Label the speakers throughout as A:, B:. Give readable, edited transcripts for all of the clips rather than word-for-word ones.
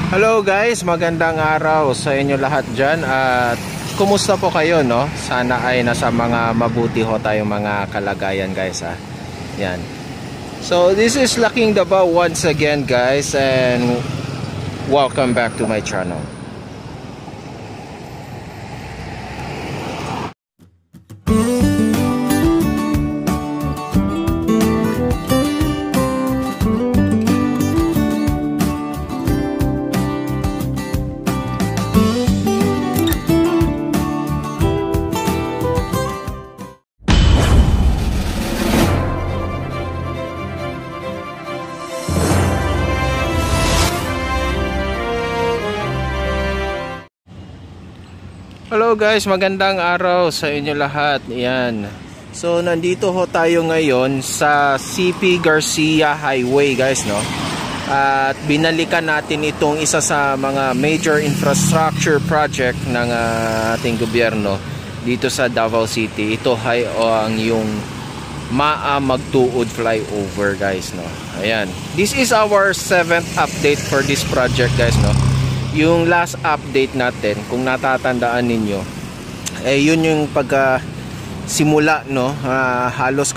A: Hello guys, magandang araw sa inyo lahat dyan. At kumusta po kayo, no? Sana ay nasa mga mabuti ho tayong mga kalagayan guys, ha? Yan. So this is Laking Davao once again guys, and welcome back to my channel. Hello guys, magandang araw sa inyo lahat. Yan. So nandito ho tayo ngayon sa CP Garcia Highway guys, no? At binalikan natin itong isa sa mga major infrastructure project ng ating gobyerno dito sa Davao City. Ito ay ang yung Magtuod flyover guys, no? Ayan. This is our 7th update for this project guys, no? Yung last update natin, kung natatandaan ninyo, yun yung pagka simula, no? Halos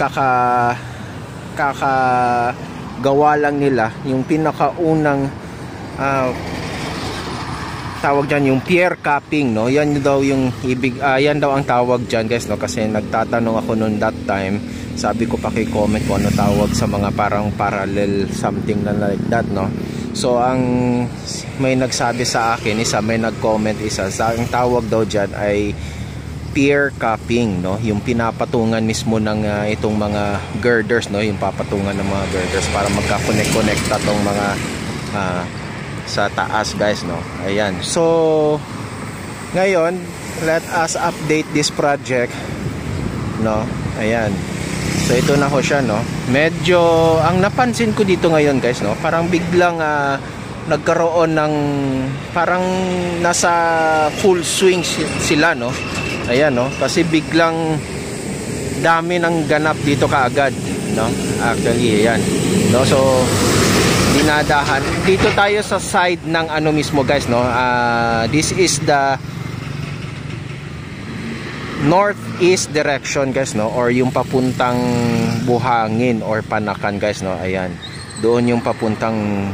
A: kakagawa lang nila yung pinakaunang tawag dyan, yung pier capping, no? Yan daw yung yan daw ang tawag dyan guys, no? Kasi nagtatanong ako noon that time, sabi ko paki-comment kung ano tawag sa mga parang parallel something na like that, no? So ang may nagsabi sa akin, may nag-comment isa, ang tawag daw dyan ay pier capping, no? Yung pinapatungan mismo ng itong mga girders, no? Yung papatungan ng mga girders para magka-connect-connecta tong mga sa taas guys, no? Ayan. So ngayon, let us update this project, no? Ayan. So ito na ho siya, no? Medyo ang napansin ko dito ngayon guys, no? Parang biglang nagkaroon ng parang nasa full swing sila, no? Ayan, no? Kasi biglang dami ng ganap dito kaagad, no? Actually, ayan, no? So dinadahan. Dito tayo sa side ng ano mismo guys, no? This is the northeast direction guys, no? Or yung papuntang Buhangin or Panakan guys, no? Ayan. Doon yung papuntang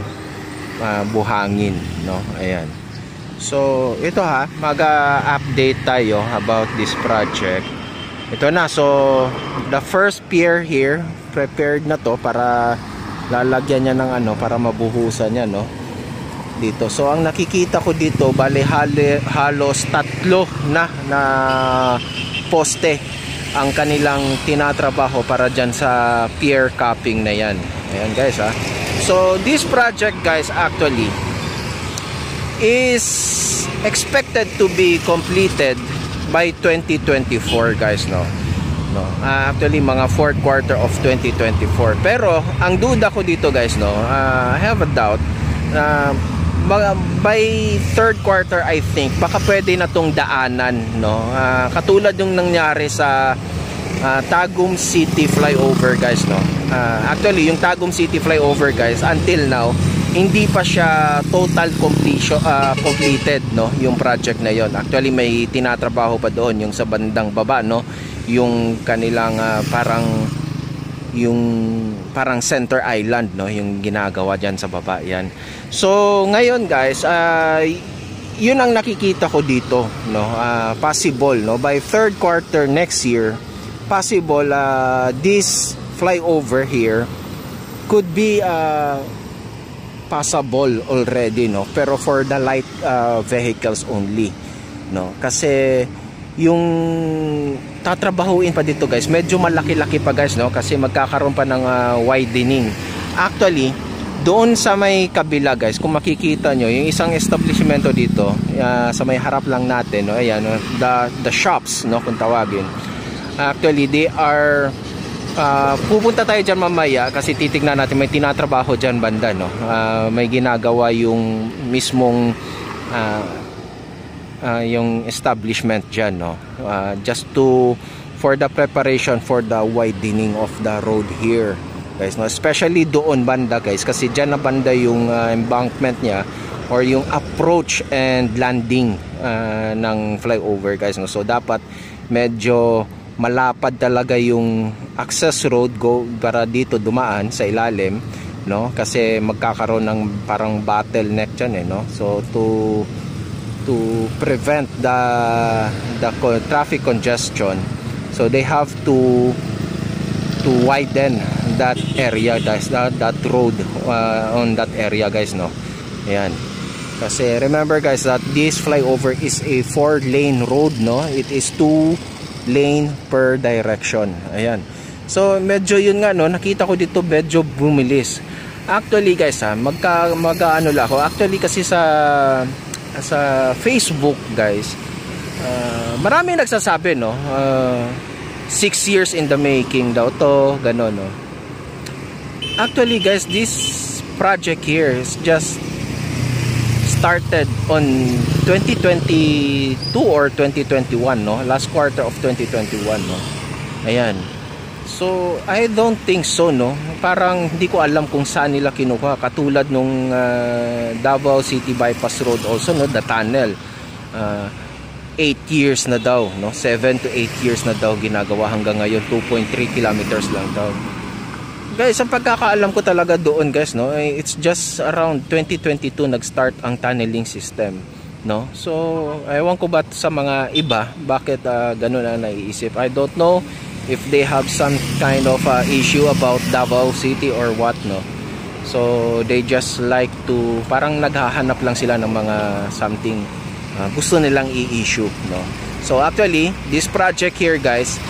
A: Buhangin, no? Ayan. So ito mag-update tayo about this project. Ito na. So the first pier here, prepared na to para lalagyan niya ng ano, para mabuhusan niya, no? Dito. So ang nakikita ko dito, bale halos 3 na poste ang kanilang tinatrabaho para dyan sa pier capping na yan. Ayan guys, ha. So this project guys actually is expected to be completed by 2024 guys, no? Actually mga 4th quarter of 2024. Pero ang duda ko dito guys, no, I have a doubt na by 3rd quarter I think baka pwede na tong daanan, no? Katulad yung nangyari sa Tagum City flyover guys, no? Actually yung Tagum City flyover guys, until now hindi pa siya total completed, no? Yung project na yon. Actually may tinatrabaho pa doon yung sa bandang baba, no? Yung kanilang parang center island, no? Yung ginagawa dyan sa baba, yan. So ngayon guys, yun ang nakikita ko dito, no? Possible, no? By 3rd quarter next year, possible this flyover here could be passable already, no? Pero for the light vehicles only, no? Kasi yung tatrabahuin pa dito guys, medyo malaki-laki pa guys, no? Kasi magkakaroon pa ng widening. Actually doon sa may kabila guys, kung makikita nyo yung isang establishmento dito, sa may harap lang natin, no? Ayan, no? The shops, no, kung tawagin. Actually they are pupunta tayo dyan mamaya kasi titignan natin, may tinatrabaho dyan banda, no? May ginagawa yung mismong yung establishment dyan, no? Just for the preparation for the widening of the road here, guys, no? Especially doon banda, guys, kasi dyan na banda yung embankment niya or yung approach and landing ng flyover, guys, no? So dapat medyo malapad talaga yung access road para dito dumaan sa ilalim, no? Kasi magkakaroon ng parang bottleneck dyan, no? So to prevent the traffic congestion, so they have to widen that area, guys, that road on that area, guys, no? Ayan, kasi remember, guys, that this flyover is a 4-lane road, no? It is 2 lane per direction. Ayan, so medyo yun nga, no, nakita ko dito medyo bumilis actually, guys, mag-ano lang ako actually, kasi sa Facebook, guys, marami nagsasabi, no, 6 years in the making daw to, gano'n, no. Actually, guys, this project here is just started on 2022 or 2021, no, last quarter of 2021, no. Ayan, so I don't think so, no, parang hindi ko alam kung saan nila kinuha, katulad nung Davao City Bypass Road also, no, the tunnel, 8 years na daw, no? 7 to 8 years na daw ginagawa, hanggang ngayon 2.3 kilometers lang daw. Guys, ang pagkakaalam ko talaga doon, guys, no, it's just around 2022 nag-start ang tunneling system, no? So ewan ko ba sa mga iba bakit ganun na naiisip. I don't know if they have some kind of issue about Davao City or what, no? So they just like to, parang naghahanap lang sila ng mga something gusto nilang i-issue, no? So actually, this project here, guys,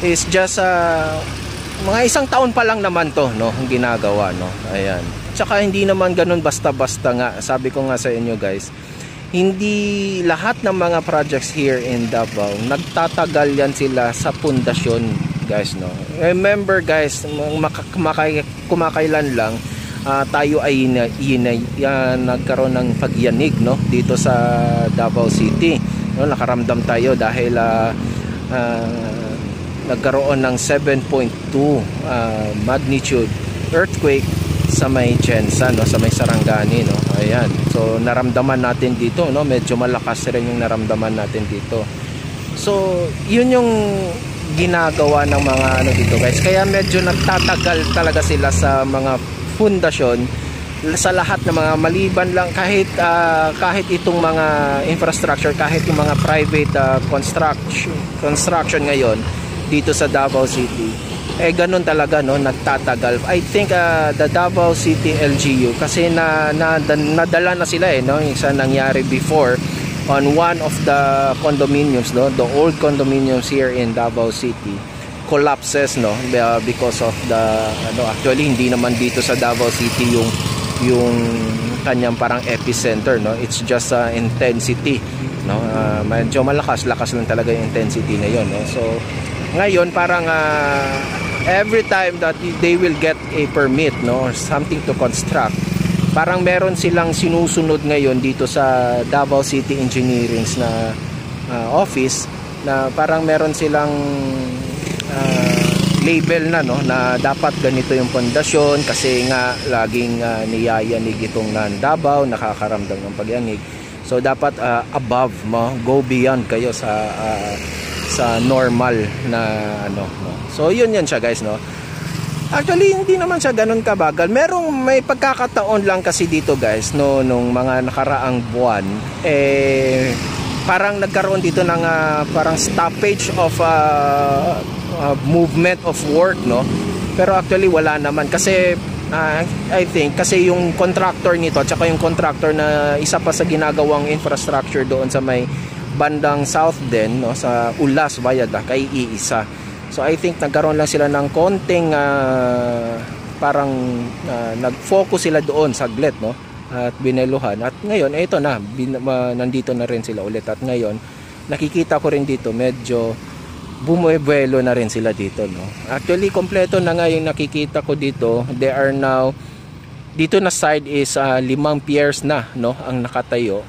A: is just mga 1 taon pa lang naman to, no, ang ginagawa, no. Ayan, tsaka hindi naman ganun basta-basta nga. Sabi ko nga sa inyo, guys, hindi lahat ng mga projects here in Davao nagtatagal yan sila sa pundasyon, guys, no. Remember, guys, kumakailan lang tayo ay nagkaroon ng pagyanig, no, dito sa Davao City, no. Nakaramdam tayo dahil nagkaroon ng 7.2 magnitude earthquake sa may Jensa, no, sa may Sarangani, no. Ayan, so naramdaman natin dito, no, medyo malakas rin yung naramdaman natin dito. So yun yung ginagawa ng mga ano dito, guys, kaya medyo nagtatagal talaga sila sa mga pundasyon, sa lahat ng mga, maliban lang kahit itong mga infrastructure, kahit yung mga private construction ngayon dito sa Davao City, ganun talaga, no, nagtatagal. I think the Davao City LGU, kasi nadala na sila, no, yung sa nangyari before on one of the condominiums, no, the old condominiums here in Davao City collapses, no, because of the actually hindi naman dito sa Davao City yung kanyang parang epicenter, no. It's just intensity, no. Medyo lakas lang talaga yung intensity na yon, no. So ngayon parang every time that they will get a permit, no, or something to construct, parang meron silang sinusunod ngayon dito sa Davao City Engineering's na office, na parang meron silang label na, no, na dapat ganito yung pundasyon, kasi nga laging niyayanig itong Davao, nakakaramdam ng pagyanig. So dapat above mo, go beyond kayo sa normal na no. So yun siya, guys, no. Actually hindi naman siya ganun kabagal. May pagkakataon lang kasi dito, guys, no, nung mga nakaraang buwan, parang nagkaroon dito ng parang stoppage of movement of work, no. Pero actually wala naman, kasi I think kasi yung contractor nito at saka yung contractor na isa pa sa ginagawang infrastructure doon sa may bandang south din, no, sa Ulas Viaduct, ay iisa. So I think nagkaroon lang sila ng konting parang nag-focus sila doon saglit, no, at bineluhan, at ngayon ito na, nandito na rin sila ulit, at ngayon nakikita ko rin dito medyo bumuebuelo na rin sila dito, no. Actually kompleto na nga yung nakikita ko dito. They are now dito na side is 5 piers na, no, ang nakatayo,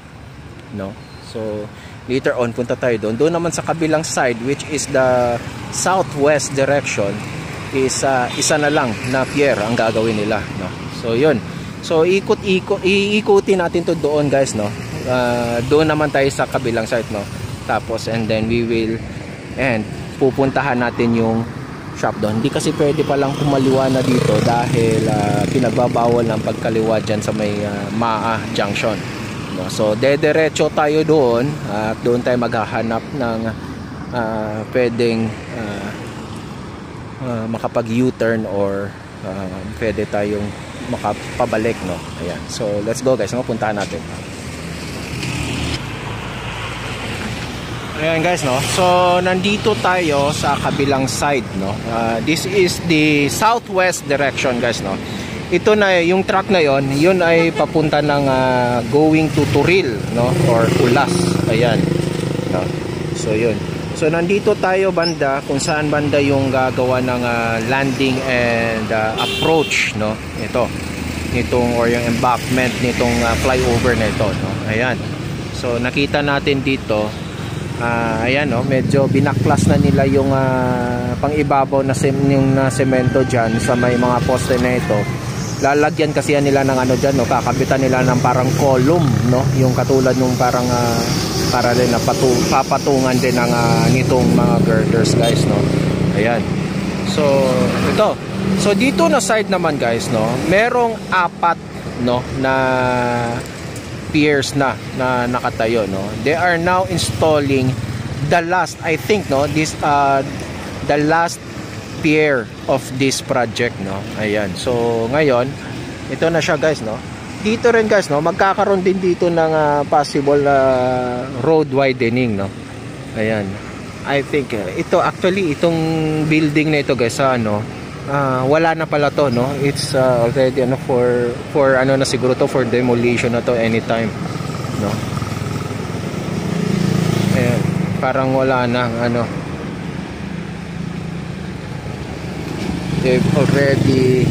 A: no. So later on punta tayo doon naman sa kabilang side, which is the southwest direction. is isa na lang na pier ang gagawin nila, no? So yun, so iikutin natin to doon guys, no? Doon naman tayo sa kabilang site, no? Tapos and then we will pupuntahan natin yung shop doon. Hindi kasi pwede palang kumaliwa na dito dahil pinagbabawal ng pagkaliwa dyan sa may Maa Junction, no? So dediretso tayo doon at doon tayo maghahanap ng pwedeng makapag U-turn or pwede tayong makapabalik, no? Ayan, so let's go guys, puntahan natin. Ayan guys, no? So nandito tayo sa kabilang side, no? This is the southwest direction guys, no? Ito na yung truck na yun ay papunta ng going to Turil, no? Or Ulas. Ayan, no? So yun. So nandito tayo banda kung saan banda yung gagawa ng landing and approach, no? Nitong or yung embankment nitong flyover na ito, no? Ayan. So nakita natin dito, ayan, no? Medyo binaklas na nila yung pangibabaw na semento diyan sa may mga poste na ito. Lalagyan kasi nila ng ano diyan, no? Kakabitan nila ng parang column, no? Yung katulad nung parang para din na papatungan din ng nitong mga girders guys, no? Ayan. So ito, so dito na side naman guys, no, merong 4, no, na piers na nakatayo, no. They are now installing the last, I think, no, this the last pier of this project, no. Ayan. So ngayon ito na siya guys, no. Dito rin guys, no, magkakaroon din dito ng possible road widening, no. Ayan. I think ito actually itong building na ito guys, wala na pala to, no. It's already for ano na siguro to, for demolition na to anytime, no. Ayan, parang wala na they've already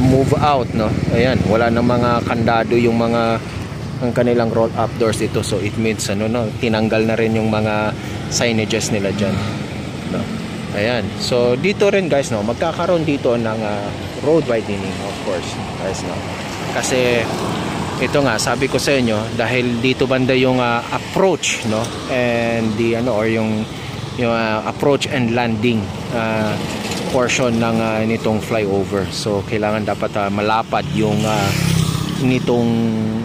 A: move out, no. Ayan, wala na mga kandado yung mga ang kanilang roll up doors dito, so it means tinanggal na rin yung mga signages nila dyan, no. Ayan, so dito rin guys, no, magkakaroon dito ng road widening of course guys, no. Kasi ito nga sabi ko sa inyo, dahil dito banda yung approach, no, and the or yung approach and landing portion ng nitong flyover. So kailangan dapat malapad yung nitong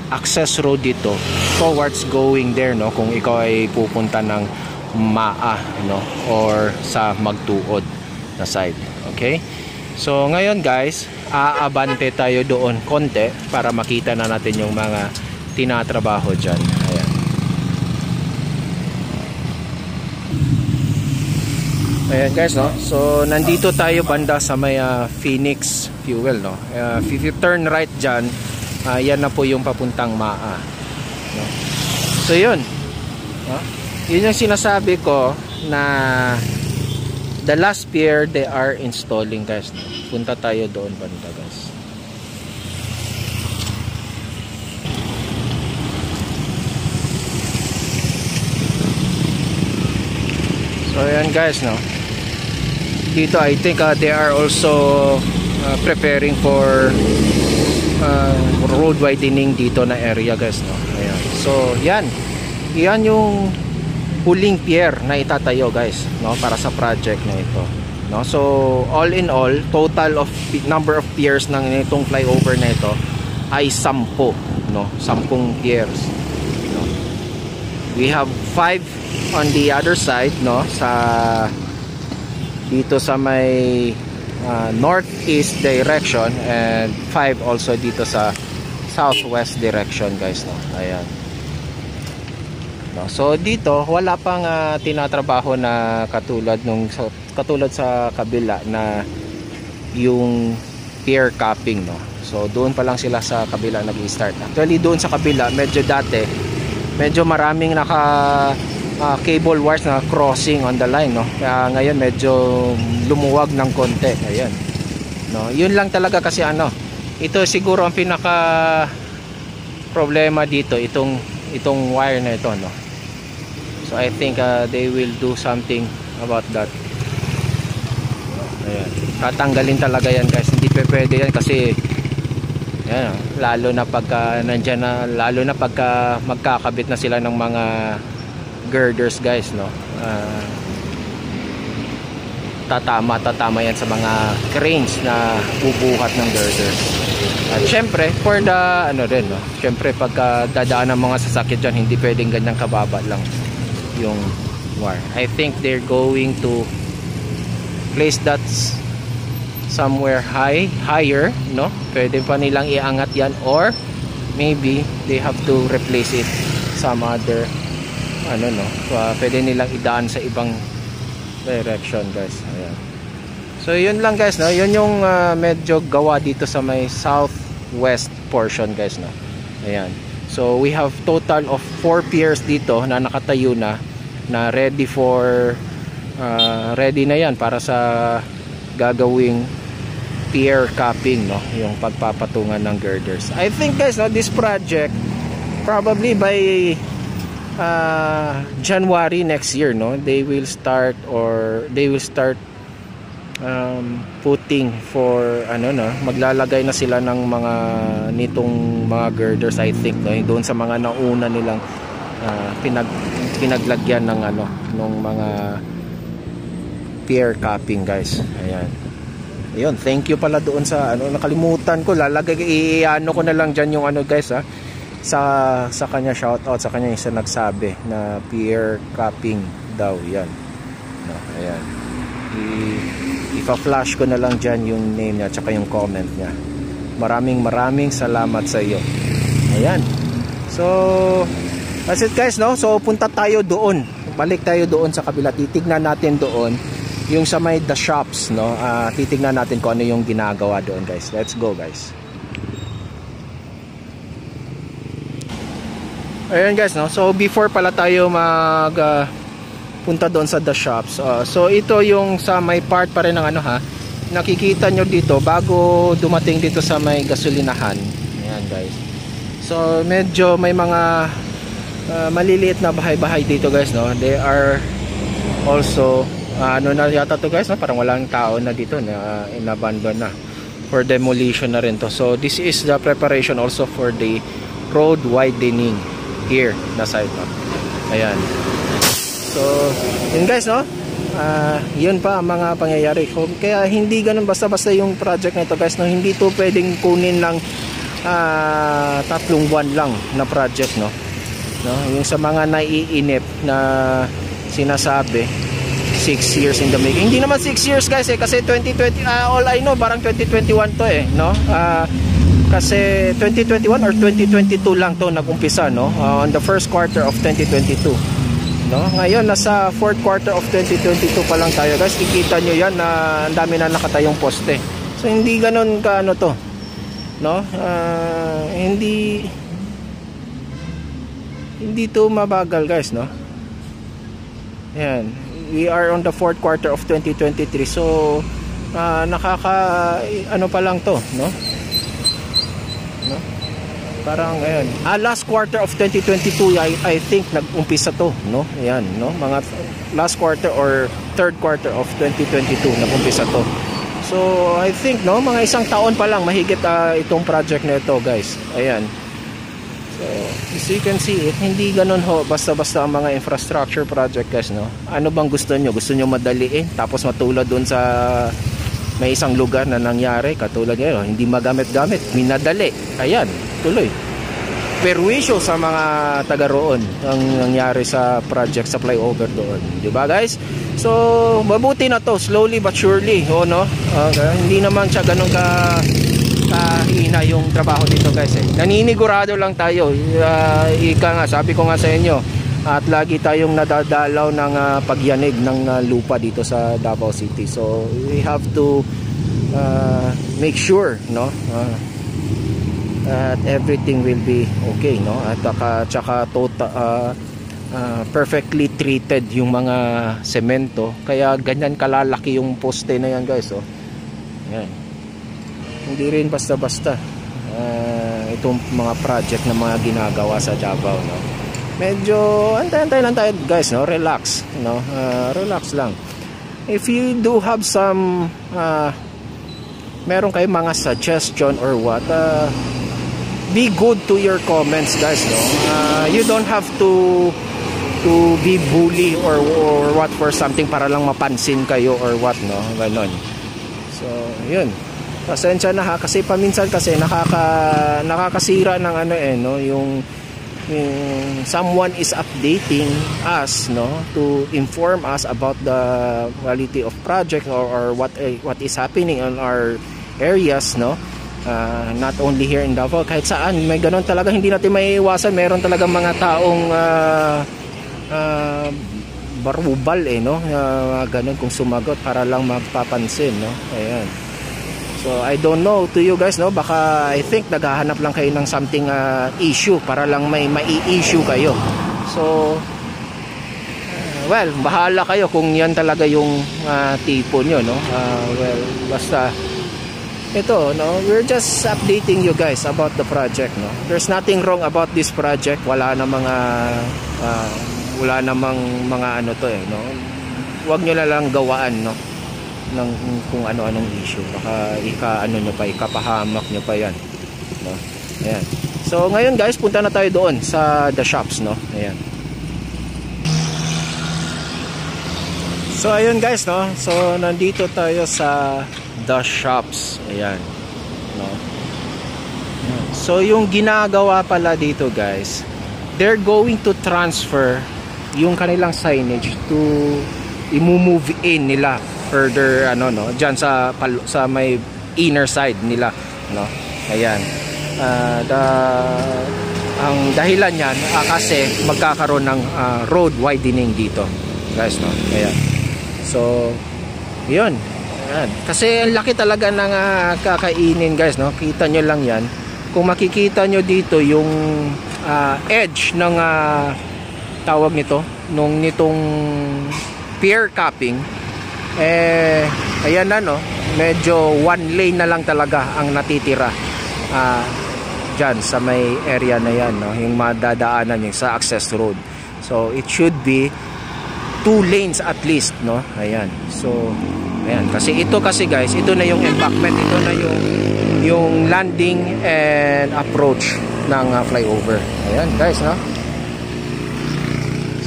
A: access road dito towards going there, no, kung ikaw ay pupunta ng Maa, no, or sa Magtuod na side. Okay, so ngayon guys, aabante tayo doon konti para makita na natin yung mga tinatrabaho dyan. Ayan. Ayan guys, no. So nandito tayo banda sa may Phoenix Fuel, no. If you turn right dyan, yan na po yung papuntang Maa, no? So yun, no? Yun yung sinasabi ko na the last pier they are installing guys, no? Punta tayo doon banda guys. So ayan guys, no. Dito I think they are also preparing for road widening dito na area guys, no. Ayan. So yan yung huling pier na itatayo guys, no, para sa project na ito, no. So all in all, total of number of piers ng itong flyover na ito ay 10, no, 10 piers, no. We have 5 on the other side, no, sa dito sa may northeast direction, and 5 also dito sa southwest direction guys, no. Ayan, no. So dito wala pang tinatrabaho na katulad sa kabila na yung pier capping, no. So doon pa lang sila sa kabila nag-i-start. Actually doon sa kabila medyo maraming cable wires na crossing on the line, no. Kaya ngayon medyo lumuwag ng konti. Ayan, no. Yun lang talaga kasi ito siguro ang pinaka problema dito, itong wire na ito, no. So I think they will do something about that. Ayan. Tatanggalin talaga yan guys. Hindi pwede yan kasi yan, lalo na pagka nandyan na, lalo na pagka magkakabit na sila ng mga girders guys, no. Tatama yan sa mga cranes na bubuhat ng girders. At syempre for the ano rin, no, syempre pagka dadaan ng mga sasakyan dyan, hindi pwedeng ganyang kababa lang yung wire. I think they're going to place that somewhere higher, no. Pwede pa nilang iangat yan, or maybe they have to replace it some other ano, no. Pwede nilang idaan sa ibang direction guys. Ayan. So yun lang guys, no. Yun yung medyo gawa dito sa may southwest portion guys, no. Ayan. So we have total of 4 piers dito na nakatayo na ready for ready na yan para sa gagawing pier capping, no, yung pagpapatungan ng girders. I think guys, no, this project probably by January next year, no, they will start putting for ano, no, maglalagay na sila ng mga nitong mga girders, I think, no, doon sa mga nauna nilang pinaglagyan ng ano, nung mga pier capping guys. Ayan. Ayun, thank you pala doon sa ano, nakalimutan ko, lalagay ano ko na lang diyan yung ano guys, ha, sa kanya, shout out sa kanya, isa nagsabi na pier capping daw yan, no. Ayan, ipa-flash ko na lang diyan yung name niya tsaka yung comment niya. Maraming salamat sa iyo. Ayan, so that's it guys, no. So punta tayo doon, balik tayo doon sa kabila, titignan natin doon yung sa may the shops, no. Titignan natin kung ano yung ginagawa doon guys. Let's go guys. Ayan guys, no. So before pala tayo mag punta doon sa the shops, so ito yung sa may part pa rin ng ano, ha, nakikita nyo dito bago dumating dito sa may gasolinahan. Ayan guys. So medyo may mga maliliit na bahay-bahay dito guys, no. They are also ano na yata to guys, no? Parang walang tao na dito, na inabandon na, for demolition na rin to. So this is the preparation also for the road widening here na side, no? Ayan. So yun guys, no, yun pa ang mga pangyayari. So, kaya hindi ganun basta-basta yung project na ito guys, no. Hindi to pwedeng kunin lang 3 buwan lang na project, no. Yung sa mga naiinip na sinasabi 6 years in the making. Hindi naman 6 years guys, kasi 2020, all I know parang 2021 to, no. Kasi 2021 or 2022 lang to nagumpisa, no, on the first quarter of 2022, no. Ngayon nasa fourth quarter of 2022 pa lang tayo guys. Kikita nyo yan na ang dami na nakatayong poste. So hindi ganun ka ano to, no. Hindi to mabagal guys, no. Ayan, we are on the fourth quarter of 2023. So nakaka ano pa lang to, no. Parang ayun, last quarter of 2022 I think nag-umpisa to, no. Ayan, no, mga last quarter or third quarter of 2022 nag-umpisa to. So I think, no, mga isang taon pa lang mahigit itong project na ito guys. Ayan. So as you can see it, hindi ganun ho basta-basta ang mga infrastructure project guys, no. Ano bang gusto nyo? Gusto nyo madaliin tapos matulad dun sa may isang lugar na nangyari katulad ngayon, hindi magamit-gamit, minadali, ayan, tuloy. Perwisyo sa mga taga roon ang nangyari sa project sa flyover doon, di ba guys? So mabuti na to, slowly but surely, no. Okay. Hindi naman siya ganun kahina yung trabaho dito guys, naninigurado lang tayo. Ika nga, sabi ko nga sa inyo, at lagi tayong nadadalaw ng pagyanig ng lupa dito sa Davao City. So we have to make sure, no, that everything will be okay, no, at tsaka total perfectly treated yung mga semento, kaya ganyan kalalaki yung poste na yan guys, oh. Yan. Hindi rin basta-basta itong mga project na mga ginagawa sa Davao, no. Medyo antay lang tayo guys, no, relax, no, relax lang. if you do have some meron kayo mga suggestion or what, be good to your comments, guys, no? You don't have to be bully or what for something para lang mapansin kayo or what, no? Ganon. So yun, pasensya na ha, kasi paminsan kasi nakakasira ng ano no, yung someone is updating us, no, to inform us about the quality of project or what is happening on our areas, no, not only here in Davao, kahit saan may ganon talaga, hindi natin maiiwasan, meron talaga mga taong barubal no, ganon kung sumagot para lang magpapansin, no. Ayan. So I don't know to you guys, no, baka I think naghahanap lang kayo ng something issue para lang may mai-issue kayo. So well, bahala kayo kung yan talaga yung tipo nyo, no. Well, basta ito, no, we're just updating you guys about the project, no. There's nothing wrong about this project. Wala namang mga ano to no. Huwag nyo na lang gawaan, no, ng kung ano-anong issue, baka ikapahamak nyo pa yan, no? Ayan. So ngayon guys, punta na tayo doon sa the shops, no. Ayan. So ayun guys, no, so nandito tayo sa the shops. Ayan, no. So yung ginagawa pala dito guys, they're going to transfer yung kanilang signage to i-move in nila further, ano, no, diyan sa may inner side nila, no. Ayan. Ang dahilan niyan kasi magkakaroon ng road widening dito, guys, no. Ayan. So, 'yun. Ayan. Kasi ang laki talaga ng kakainin, guys, no. Kita nyo lang 'yan. Kung makikita nyo dito yung edge ng tawag nito, nitong pier capping, ayan na, no, medyo one lane na lang talaga ang natitira dyan sa may area na yan, no, yung madadaanan yung sa access road. So it should be 2 lanes at least, no. Ayan. So ayan, kasi ito kasi guys, ito na yung embankment, ito na yung landing and approach ng flyover. Ayan guys, no.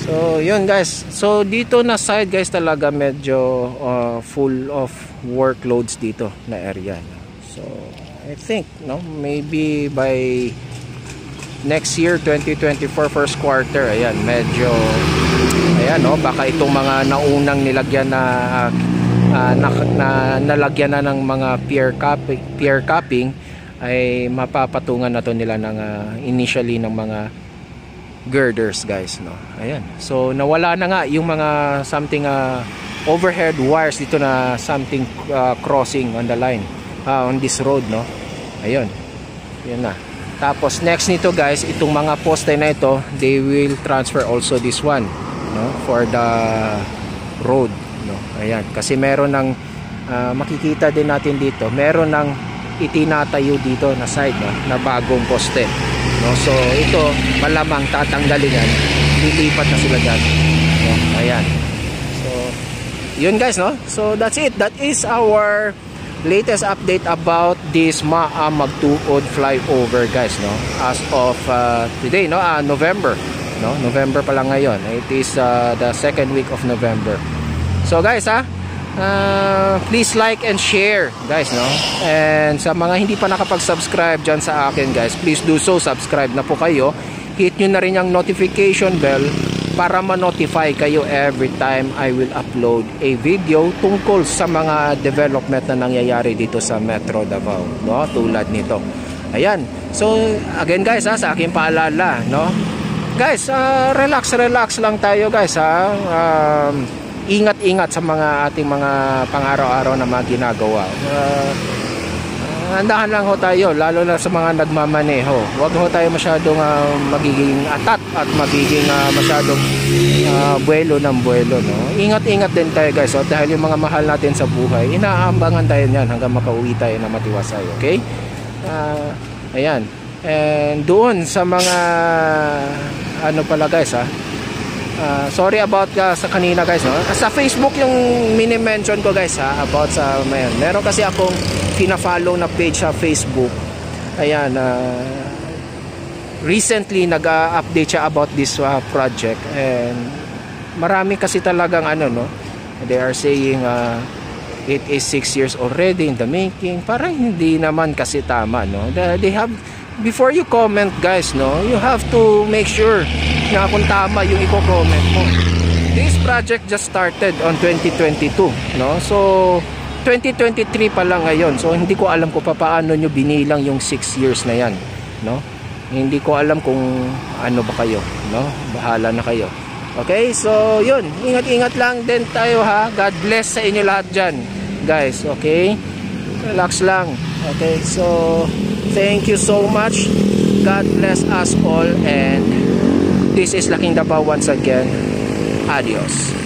A: So yun guys, so dito na side guys talaga medyo full of workloads dito na area. So I think, no, maybe by next year 2024 first quarter, ayan, medyo ayan, no, baka itong mga naunang nilagyan na nalagyan na ng mga pier capping ay mapapatungan na to nila ng initially ng mga girders, guys, no. Ayan. So nawala na nga yung mga something overhead wires dito na something crossing on the line on this road, no. Ayun. Yan na. Tapos next nito guys, itong mga poste na ito, they will transfer also this one, no, for the road, no. Ayan. Kasi meron ng makikita din natin dito, meron ng itinatayo dito na side, no, na bagong poste, no. So ito malamang tatanggalin yan, lilipat na sila dyan, no. Ayan. So yun guys, no. So that's it. That is our latest update about this Magtuod flyover, guys, no, as of today, no, November, no, November pa lang ngayon. It is the second week of November. So guys, please like and share, guys, no. And sa mga hindi pa nakapag-subscribe dyan sa akin, guys, please do so. Subscribe na po kayo. Hit nyo na rin yung notification bell para ma-notify kayo every time I will upload a video tungkol sa mga development na nangyayari dito sa Metro Davao, no, tulad nito. Ayan. So again guys, sa aking paalala, no, guys, relax lang tayo, guys, ingat sa mga ating mga pang-araw-araw na mga ginagawa. Handahan lang ho tayo, lalo na sa mga nagmamaneho. Huwag ho tayo masyadong magiging atat at magiging masyadong buwelo ng buwelo, no. Ingat din tayo, guys, dahil yung mga mahal natin sa buhay, inaambangan tayo niyan hanggang makauwi tayo na matiwasay, okay? Ayan. And doon sa mga ano pala, guys, Sorry about sa kanina guys, no? Sa Facebook yung mini-mention ko guys ha, about sa meron kasi akong pina-follow na page sa Facebook. Ayan, recently nag-update siya about this project, and marami kasi talagang ano, no? They are saying it is 6 years already in the making. Parang hindi naman kasi tama, no? They have, before you comment guys, no, you have to make sure na kung tama yung i-comment mo. This project just started on 2022, no? So 2023 pa lang ngayon. So hindi ko alam kung paano nyo binilang yung 6 years na yan, no? Hindi ko alam kung ano ba kayo, no? Bahala na kayo. Okay, so yun, ingat-ingat lang din tayo ha. God bless sa inyo lahat dyan guys, okay? Relax lang. Okay, so thank you so much. God bless us all, and this is Laking Davao once again. Adios.